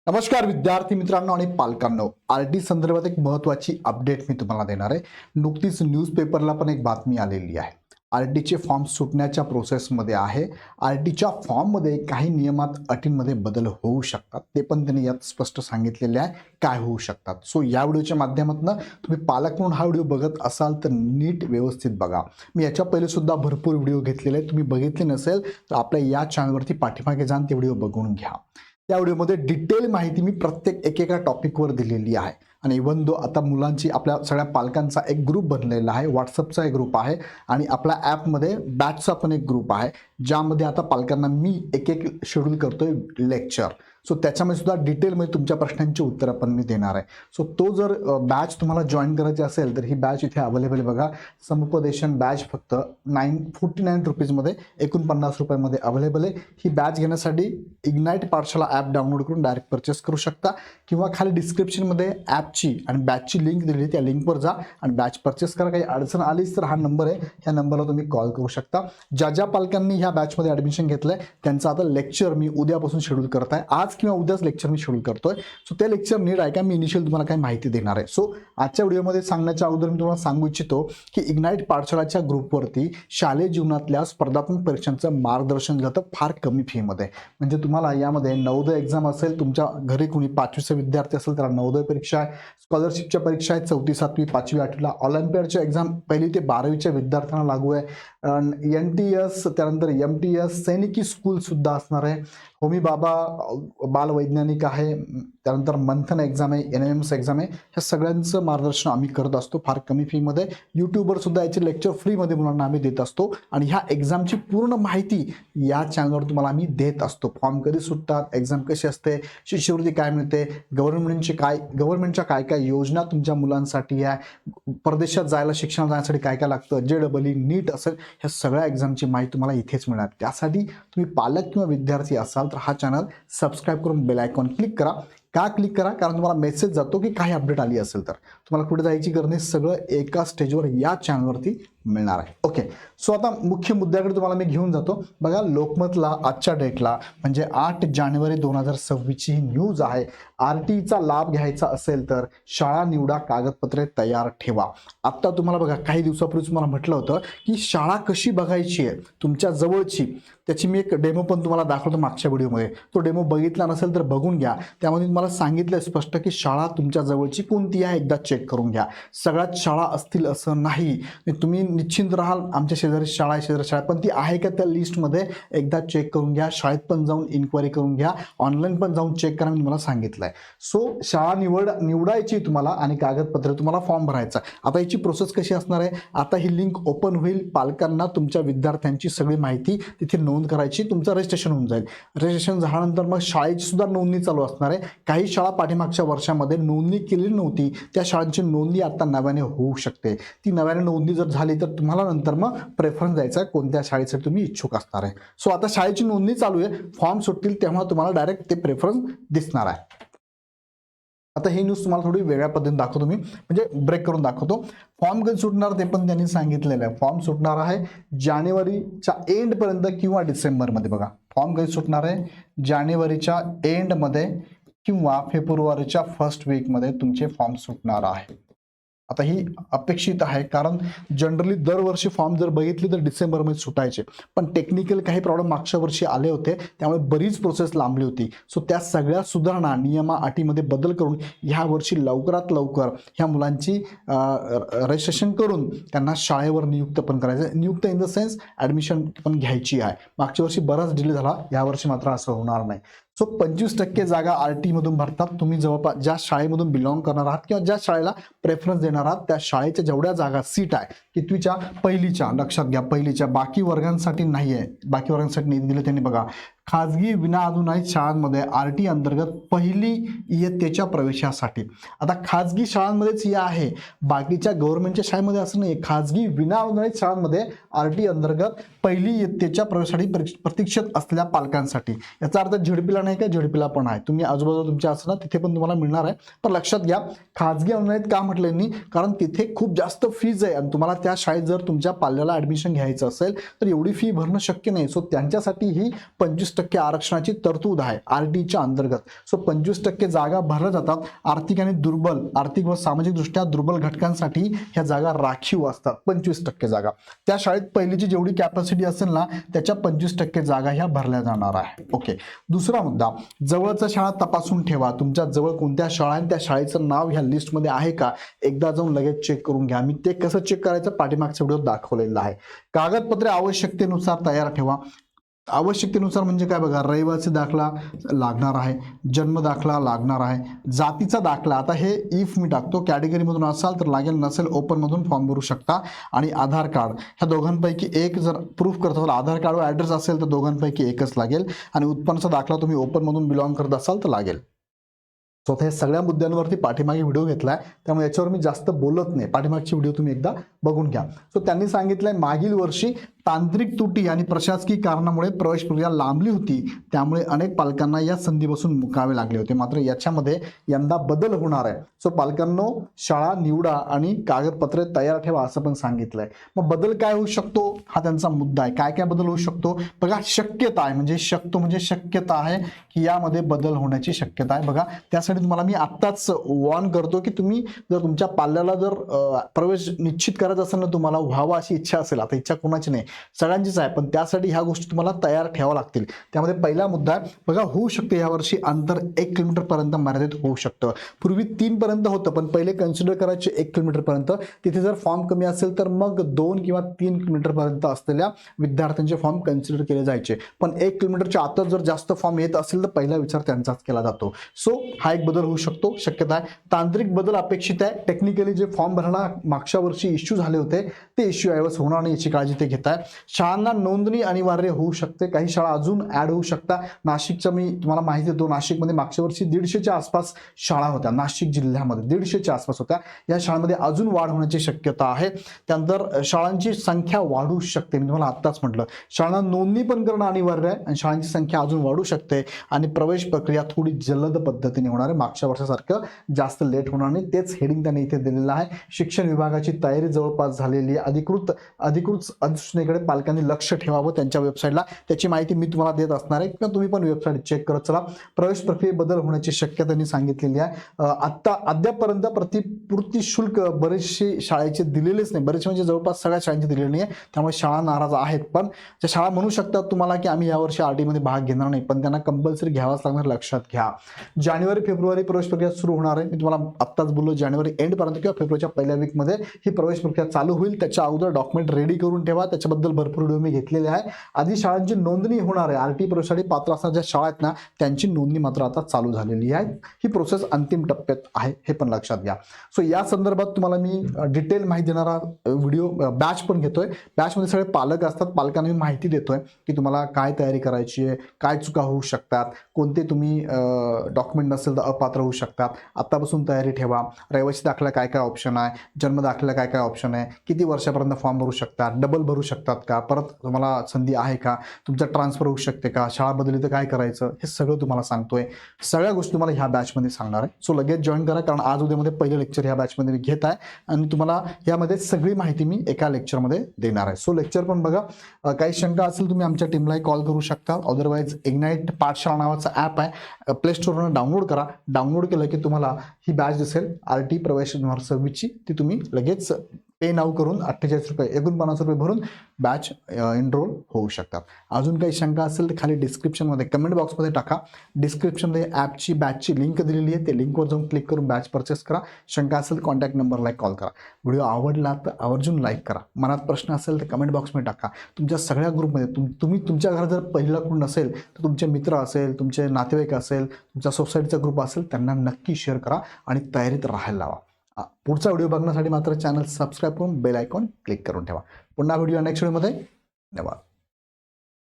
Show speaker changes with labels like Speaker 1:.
Speaker 1: नमस्कार विद्यार्थी मित्रांनो आणि पालकांनो, आरटी संदर्भात एक महत्त्वाची अपडेट मी तुम्हाला देणार आहे. नुकतीच न्यूजपेपरला पण एक बातमी आलेली आहे. आरटीचे फॉर्म सुटण्याच्या प्रोसेसमध्ये आहे. आरटीच्या फॉर्ममध्ये काही नियमात अटींमध्ये बदल होऊ शकतात, ते पण त्यांनी यात स्पष्ट सांगितलेले आहे काय होऊ शकतात. सो या व्हिडिओच्या माध्यमातून तुम्ही पालक म्हणून हा व्हिडिओ बघत असाल तर नीट व्यवस्थित बघा. मी याच्या पहिले सुद्धा भरपूर व्हिडिओ घेतलेले आहेत. तुम्ही बघितले नसेल तर आपल्या या चॅनलवरती पाठीमागे जाऊन ते व्हिडिओ बघून घ्या. त्या व्हिडिओमध्ये डिटेल माहिती मी प्रत्येक एकेका टॉपिकवर दिलेली आहे. आणि इव्हन दो आता मुलांची आपल्या सगळ्या पालकांचा एक ग्रुप बनलेला आहे, व्हॉट्सअपचा एक ग्रुप आहे आणि आपल्या ॲपमध्ये बॅचचा पण एक ग्रुप आहे, ज्यामध्ये आता पालकांना मी एक एक शेड्यूल करतोय लेक्चर. सो त्याच्यामध्ये सुद्धा डिटेलमध्ये तुमच्या प्रश्नांची उत्तरं पण मी देणार आहे. सो तो जर बॅच तुम्हाला जॉईन करायची असेल तर ही बॅच इथे अवेलेबल बघा. समुपदेशन बॅच फक्त 49 रुपीजमध्ये 49 रुपयामध्ये अवेलेबल आहे. ही बॅच घेण्यासाठी इग्नाईट पाठशाला ॲप डाउनलोड करून डायरेक्ट परचेस करू शकता किंवा खाली डिस्क्रिप्शनमध्ये ॲपची आणि बॅचची लिंक दिलेली, त्या लिंकवर जा आणि बॅच परचेस करा. काही अडचण आलीच तर हा नंबर आहे, ह्या नंबरला तुम्ही कॉल करू शकता. ज्या ज्या पालकांनी ह्या बॅचमध्ये ॲडमिशन घेतलं आहे त्यांचं आता लेक्चर मी उद्यापासून शेड्यूल करत आहे. आज किंवा उद्याच लेक्चर मी शेड्यूल करतोय. सो ते लेक्चर नीट ऐका, मी इनिशियल तुम्हाला काही माहिती देणार आहे. सो आजच्या व्हिडिओमध्ये सांगण्याच्या अगोदर मी तुम्हाला सांगू इच्छितो की इग्नाईट पाठशाळाच्या ग्रुपवरती शालेय जीवनातल्या स्पर्धात्मक परीक्षांचं मार्गदर्शन जातं फार कमी फीमध्ये. म्हणजे तुम्हाला यामध्ये नवोदय एक्झाम असेल, तुमच्या घरी कुणी 5वीचे विद्यार्थी असेल त्याला नवोदय परीक्षा आहे, स्कॉलरशिपच्या परीक्षा आहेत 4थी 7वी 5वी 8वीला, ऑलिम्पियाडच्या एक्झाम 1ली ते 12वीच्या विद्यार्थ्यांना लागू आहे, NTS त्यानंतर MTS, सैनिकी स्कूल सुद्धा असणार आहे, होमी बाबा बालवैज्ञानिक आहे, त्यानंतर मंथन एक्झाम आहे, NMS एक्झाम आहे. ह्या सगळ्यांचं मार्गदर्शन आम्ही करत असतो फार कमी फीमध्ये. यूट्यूबवर सुद्धा याचे लेक्चर फ्रीमध्ये मुलांना आम्ही देत असतो आणि ह्या एक्झामची पूर्ण माहिती या चॅनलवर तुम्हाला आम्ही देत असतो. फॉर्म कधी सुटतात, एक्झाम कशी असते, शिष्यवृत्ती काय मिळते, गव्हर्नमेंटच्या काय काय योजना तुमच्या मुलांसाठी आहे, परदेशात जायला शिक्षण जाण्यासाठी काय काय लागतं, JEE नीट असेल, ह्या सगळ्या एक्झामची माहिती तुम्हाला इथेच मिळणार. त्यासाठी तुम्ही पालक किंवा विद्यार्थी असाल तर हा चॅनल सबस्क्राईब करून बेल आयकॉन क्लिक करा. का क्लिक करा? कारण तुम्हाला मेसेज जातो की काही अपडेट आली असेल तर तुम्हाला कुठे जायची गरज नाही, सगळं एका स्टेजवर या चॅनलवरती मिळणार आहे. ओके, सो आता मुख्य मुद्द्याकडे तुम्हाला मी घेऊन जातो. बघा, लोकमतला आजच्या डेटला म्हणजे 8 जानेवारी 2026 ही न्यूज आहे. आरटीचा लाभ घ्यायचा असेल तर शाळा निवडा, कागदपत्रे तयार ठेवा. आत्ता तुम्हाला बघा, काही दिवसापूर्वी तुम्हाला म्हटलं होतं की शाळा कशी बघायची आहे तुमच्या जवळची, त्याची मी एक डेमो पण तुम्हाला दाखवतो मागच्या व्हिडिओमध्ये. तो डेमो बघितला नसेल तर बघून घ्या. त्यामध्ये तुम्हाला सांगितलं स्पष्ट की शाळा तुमच्या जवळची कोणती आहे एकदा चेक करून घ्या. सगळ्याच शाळा असतील असं नाही. तुम्ही निश्चिंत राहाल आमच्या शेजारी शाळा आहे, शेजारी शाळा, पण ती आहे का त्या लिस्टमध्ये एकदा चेक करून घ्या. शाळेत पण जाऊन इन्क्वायरी करून घ्या, ऑनलाईन पण जाऊन चेक करा, मी तुम्हाला सांगितलं आहे. सो शाळा निवडायची तुम्हाला आणि कागदपत्र तुम्हाला फॉर्म भरायचा. आता याची प्रोसेस कशी असणार आहे, आता ही लिंक ओपन होईल, पालकांना तुमच्या विद्यार्थ्यांची सगळी माहिती तिथे नोंद करायची, तुमचं रजिस्ट्रेशन होऊन जाईल. रजिस्ट्रेशन झाल्यानंतर मग शाळेची सुद्धा नोंदणी चालू असणार आहे. काही शाळा पाठीमागच्या वर्षामध्ये नोंदणी केलेली नव्हती, त्या शाळांची नोंदणी आता नव्याने होऊ शकते. ती नव्याने नोंदणी जर झाली तर तुम्हाला नंतर मग प्रेफरन्स द्यायचा आहे कोणत्या शाळेसाठी तुम्ही इच्छुक असणार आहे. सो आता शाळेची नोंदणी चालू आहे, फॉर्म सुटतील तेव्हा तुम्हाला डायरेक्ट ते प्रेफरन्स दिसणार आहे. आता ही न्यूज तुम्हाला थोडी वेगळ्या पद्धतीने दाखवतो मी, म्हणजे ब्रेक करून दाखवतो. फॉर्म कधी सुटणार ते पण त्यांनी सांगितलेलं आहे. फॉर्म सुटणार आहे जानेवारीच्या एंडपर्यंत किंवा डिसेंबरमध्ये. बघा, फॉर्म कधी सुटणार आहे, जानेवारीच्या एंडमध्ये किंवा फेब्रुवारीच्या फर्स्ट वीकमध्ये तुमचे फॉर्म सुटणार आहे. आता ही अपेक्षित आहे, कारण जनरली दरवर्षी फॉर्म जर बघितली तर डिसेंबरमध्ये सुटायचे, पण टेक्निकल काही प्रॉब्लेम मागच्या वर्षी आले होते, त्यामुळे बरीच प्रोसेस लांबली होती. सो त्या सगळ्या सुधारणा नियमा अटीमध्ये बदल करून ह्या वर्षी लवकरात लवकर ह्या मुलांची रजिस्ट्रेशन करून त्यांना शाळेवर नियुक्त पण करायचं. नियुक्त इन द सेन्स ॲडमिशन पण घ्यायची आहे. मागच्या वर्षी बराच डिले झाला, यावर्षी मात्र असं होणार नाही. सो 25% जागा RT मधून भरतात. तुम्ही जवळपास ज्या शाळेमधून बिलॉंग करणार आहात किंवा ज्या शाळेला प्रेफरन्स देणार आहात त्या शाळेच्या जेवढ्या जागा सीट आहे, 8वीच्या पहिलीच्या, लक्षात घ्या पहिलीच्या, बाकी वर्गांसाठी नाही आहे, बाकी वर्गांसाठी नाही दिलं त्यांनी. बघा, खाजगी विनाअनुदानित शाळांमध्ये RT अंतर्गत पहिली इयत्तेच्या प्रवेशासाठी. आता खाजगी शाळांमध्येच हे आहे, बाकीच्या गव्हर्नमेंटच्या शाळेमध्ये असं नाही. खाजगी विनाअनुदानित शाळांमध्ये RT अंतर्गत पहिली इयत्तेच्या प्रवेशासाठी प्रतीक्षेत असलेल्या पालकांसाठी. याचा अर्थ झेडपीला नाही का, झेडपीला पण आहे. तुम्ही आजूबाजूला तुमच्या असणार तिथे पण तुम्हाला मिळणार आहे. पण लक्षात घ्या, खाजगी अनुदानित का म्हटलं यांनी, कारण तिथे खूप जास्त फीज आहे आणि तुम्हाला त्या शाळेत जर तुमच्या पाल्याला ॲडमिशन घ्यायचं असेल तर एवढी फी भरणं शक्य नाही. सो त्यांच्यासाठी ही 25 25% आरक्षणाची तरतूद आहे आरटीच्या अंतर्गत. सो 25% जागा भरल्या जातात. आर्थिक व सामाजिक दृष्ट्या दुर्बल घटकांसाठी ह्या जागा राखीव असतात. 25% जागा त्या शाळेत पहिलीची जेवढी कॅपॅसिटी असेल ना त्याच्या 25% जागा ह्या भरल्या जाणार आहे. ओके. दुसरा मुद्दा, जवळच्या शाळा तपासून ठेवा. तुमच्या जवळ कोणत्या शाळा आहे त्या शाळेचं नाव ह्या लिस्टमध्ये आहे का एकदा जाऊन लगेच चेक करून घ्या. मी ते कसं चेक करायचं पाठीमागच्या व्हिडिओत दाखवलेलं आहे. कागदपत्रे आवश्यकतेनुसार तयार ठेवा. आवश्यकतेनुसार म्हणजे काय बघा, रहिवासी दाखला लागणार आहे, जन्म दाखला लागणार आहे, जातीचा दाखला. आता हे इफ मी टाकतो कॅटेगरीमधून असाल तर लागेल, नसेल ओपनमधून फॉर्म भरू शकता. आणि आधार कार्ड, ह्या दोघांपैकी एक जर प्रूफ करत असाल, आधार कार्डवर ॲड्रेस असेल तर दोघांपैकी एकच लागेल. आणि उत्पन्नाचा दाखला तुम्ही ओपनमधून बिलॉंग करत असाल तर लागेल. सो आता हे सगळ्या मुद्द्यांवरती पाठीमागे व्हिडिओ घेतलाय त्यामुळे याच्यावर मी जास्त बोलत नाही. पाठीमागची व्हिडिओ तुम्ही एकदा बघून घ्या. सो त्यांनी सांगितलंय मागील वर्षी तांत्रिक त्रुटी आणि प्रशासकीय कारणामुळे प्रवेश प्रक्रिया लांबली होती, त्यामुळे अनेक पालकांना या संधीपासून मुकावे लागले होते. मात्र याच्यामध्ये यंदा बदल होणार आहे. सो पालकांनो शाळा निवडा आणि कागदपत्रे तयार ठेवा असं पण सांगितलंय. मग बदल काय होऊ शकतो हा त्यांचा मुद्दा आहे. काय काय बदल होऊ शकतो बघा. शक्यता आहे म्हणजे शक्यता आहे की यामध्ये बदल होण्याची शक्यता आहे. बघा त्यासाठी तुम्हाला मी आत्ताच वॉर्न करतो की तुम्ही जर तुमच्या पाल्याला जर प्रवेश निश्चित करायचा असेल ना, तुम्हाला व्हावा अशी इच्छा असेल, आता इच्छा कोणाची नाही सगळ्यांचीच आहे, पण त्यासाठी ह्या गोष्टी तुम्हाला तयार ठेवाव्या लागतील. त्यामध्ये पहिला मुद्दा आहे बघा, होऊ शकते यावर्षी अंतर 1 किलोमीटर पर्यंत मर्यादित होऊ शकतं. पूर्वी 3 पर्यंत होतं, पण पहिले कन्सिडर करायचे 1 किलोमीटर पर्यंत. तिथे जर फॉर्म कमी असेल तर मग 2 किंवा 3 किलोमीटर पर्यंत असलेल्या विद्यार्थ्यांचे फॉर्म कन्सिडर केले जायचे. पण 1 किलोमीटरच्या आतच जर जास्त फॉर्म येत असेल तर पहिला विचार त्यांचाच केला जातो. सो हा एक बदल होऊ शकतो, शक्यता आहे. तांत्रिक बदल अपेक्षित आहे. टेक्निकली जे फॉर्म भरायला मागच्या वर्षी इश्यू झाले होते ते इश्यू यावेळेस होणार नाही याची काळजी ते घेत आहे. शाळांना नोंदणी अनिवार्य होऊ शकते. काही शाळा अजून ऍड होऊ शकतात. नाशिकच्या मी तुम्हाला माहिती देतो, नाशिकमध्ये मागच्या वर्षी 150च्या आसपास शाळा होत्या. नाशिक जिल्ह्यामध्ये 150च्या आसपास होत्या. या शाळांमध्ये अजून वाढ होण्याची शक्यता आहे. त्यानंतर शाळांची संख्या वाढू शकते. मी तुम्हाला आत्ताच म्हटलं शाळांना नोंदणी पण करणं अनिवार्य आहे आणि शाळांची संख्या अजून वाढू शकते आणि प्रवेश प्रक्रिया थोडी जलद पद्धतीने होणार आहे. मागच्या वर्षासारखं जास्त लेट होणार नाही. तेच हेडिंग त्यांनी इथे दिलेलं आहे. शिक्षण विभागाची तयारी जवळपास झालेली आहे. अधिकृत अधिसूचनेकडे पालकांनी लक्ष ठेवावं त्यांच्या वेबसाईटला. त्याची माहिती मी तुम्हाला देत असणार आहे किंवा तुम्ही पण वेबसाईट चेक करत चला. प्रवेश प्रक्रियेत बदल होण्याची शक्यता त्यांनी सांगितलेली आहे. अद्यापर्यंत प्रतिपूर्ती शुल्क बरेचसे शाळेचे दिलेलेच नाही. बरेचसे म्हणजे जवळपास सगळ्या शाळांचे दिलेले नाही आहे. त्यामुळे शाळा नाराज आहेत. पण त्या शाळा म्हणू शकतात तुम्हाला की आम्ही यावर्षी RT मध्ये भाग घेणार नाही, पण त्यांना कंपल्सरी घ्यावाच लागणार. लक्षात घ्या. जानेवारी फेब्रुवारी प्रवेश प्रक्रिया सुरू होणार आहे. मी तुम्हाला आत्ताच बोललो जानेवारी एंड पर्यंत किंवा फेब्रुवारीच्या पहिल्या वीकमध्ये ही प्रवेश प्रक्रिया चालू होईल. त्याच्या अगोदर डॉक्युमेंट रेडी करून ठेवा. त्याच्याबद्दल भरपूर व्हिडिओ मी घेतलेले आहे. आधी शाळांची नोंदणी होणार आहे. RT प्रवेशासाठी पात्र असणाऱ्या ज्या शाळा आहेत ना त्यांची नोंदणी मात्र आता चालू झालेली आहे. ही प्रोसेस अंतिम टप्प्यात आहे हे पण लक्षात घ्या. सो या संदर्भात तुम्हाला मी डिटेल माहिती देणारा व्हिडिओ बॅच पण घेतोय. बॅचमध्ये सगळे पालक असतात. पालकांना मी माहिती देतोय की तुम्हाला काय तयारी करायची आहे, काय चुका होऊ शकतात, कोणते तुम्ही डॉक्युमेंट नसेल तर अपात्र होऊ शकतात. आत्तापासून तयारी ठेवा. रहिवासी दाखला काय काय ऑप्शन आहे, जन्म दाखला काय काय ऑप्शन आहे, किती वर्षापर्यंत फॉर्म भरू शकतात, डबल भरू शकतात का, परत तुम्हाला संधी आहे का, तुमचं ट्रान्सफर होऊ शकते का, शाळा बदलली तर काय करायचं, हे सगळं तुम्हाला सांगतोय. सगळ्या गोष्टी तुम्हाला ह्या बॅचमध्ये सांगणार आहे. सो लगेच जॉईन करा, कारण आज उद्यामध्ये पहिलं लेक्चर ह्या बॅचमध्ये मी घेत आहे आणि तुम्हाला यामध्ये सगळी माहिती मी एका लेक्चरमध्ये देणार आहे. सो लेक्चर पण बघा. काही शंका असेल तुम्ही आमच्या टीमलाही कॉल करू शकता. अदरवाईज इग्नाइट पाठशाळा नावाचा ॲप आहे, प्ले स्टोरवरून डाउनलोड करा. डाउनलोड केलं की तुम्हाला ही बॅच दिसेल RT प्रवेश 2026ची. ती तुम्ही लगेच पे नाव करून 48 रुपये 49 रुपये भरून बॅच एनरोल होऊ शकतात. अजून काही शंका असेल तर खाली डिस्क्रिप्शनमध्ये कमेंट बॉक्समध्ये टाका. डिस्क्रिप्शनमध्ये ॲपची बॅचची लिंक दिलेली आहे. ते लिंकवर जाऊन क्लिक करून बॅच परचेस करा. शंका असेल कॉन्टॅक्ट नंबरला कॉल करा. व्हिडिओ आवडला तर आवर्जून लाईक करा. मनात प्रश्न असेल तर कमेंट बॉक्समध्ये टाका. तुमच्या सगळ्या ग्रुपमध्ये तुम्ही तुमच्या घरात जर पहिला कोण नसेल तर तुमचे मित्र असेल, तुमचे नातेवाईक असेल, तुमच्या सोसायटीचा ग्रुप असेल त्यांना नक्की शेअर करा आणि तयारीत राहायला लावा. पुढचा व्हिडिओ बघण्यासाठी मात्र चॅनल सबस्क्राईब करून बेल आयकॉन क्लिक करून ठेवा. पुन्हा व्हिडिओ नेक्स्ट व्हिडिओमध्ये. धन्यवाद.